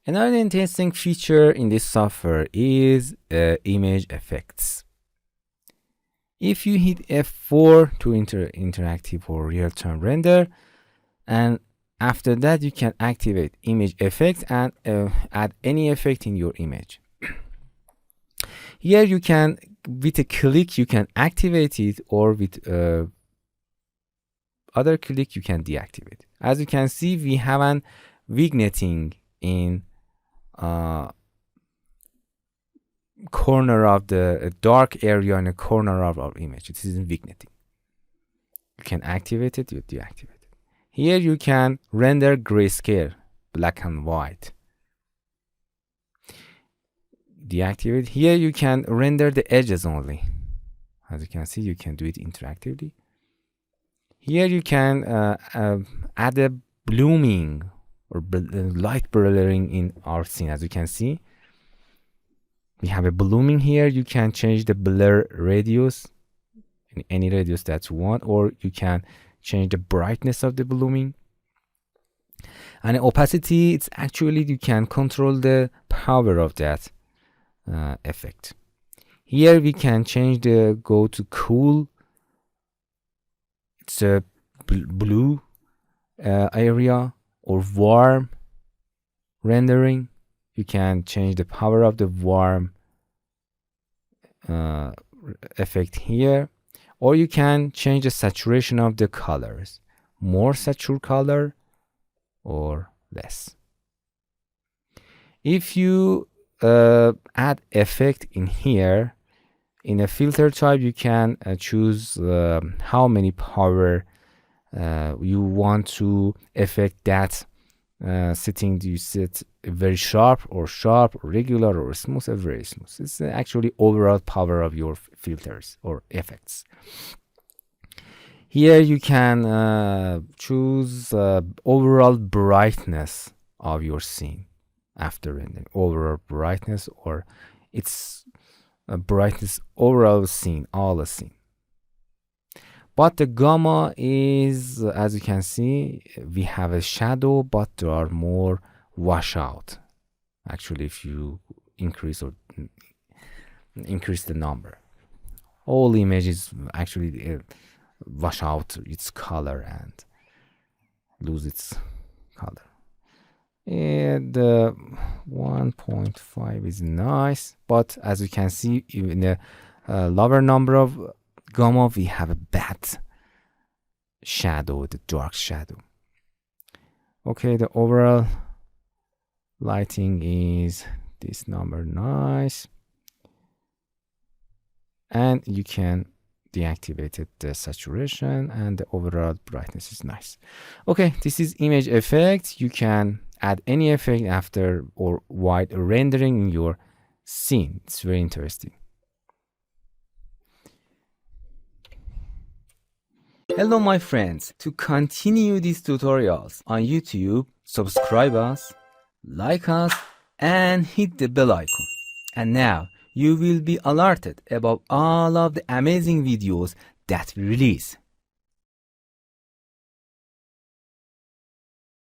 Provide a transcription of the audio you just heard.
Another interesting feature in this software is image effects. If you hit F4 to interactive or real-time render, and after that you can activate image effects and add any effect in your image. Here you can, with a click, you can activate it, or with other click you can deactivate. As you can see, we have an vignetting in corner of the dark area in a corner of our image. This is in vignetting. You can activate it, you deactivate it. Here you can render grayscale, black and white. Deactivate. Here you can render the edges only. As you can see, you can do it interactively. Here you can add a blooming or light blurring in our scene. As you can see, we have a blooming here. You can change the blur radius in any radius that you want, or you can change the brightness of the blooming. And opacity, it's actually, you can control the power of that effect. Here we can change the, go to cool. It's a blue area, or warm rendering. You can change the power of the warm effect here, or you can change the saturation of the colors, more saturate color or less. If you add effect in here, in a filter type, you can choose how many power you want to affect that setting. Do you set very sharp or regular or smooth or very smooth? It's actually overall power of your filters or effects. Here you can choose overall brightness of your scene after rendering, overall brightness, or its brightness overall scene, all the scene. But the gamma is, as you can see, we have a shadow, but there are more washout. Actually, if you increase the number, all images actually wash out its color and lose its color. And 1.5 is nice, but as you can see, in the lower number of gamma, we have a bad shadow, the dark shadow. Okay, the overall lighting is this number, nice, and you can deactivate it, the saturation, and the overall brightness is nice. Okay, this is image effect. You can add any effect after or while rendering in your scene. It's very interesting. Hello my friends, to continue these tutorials on YouTube, subscribe us, like us, and hit the bell icon. And now you will be alerted about all of the amazing videos that we release.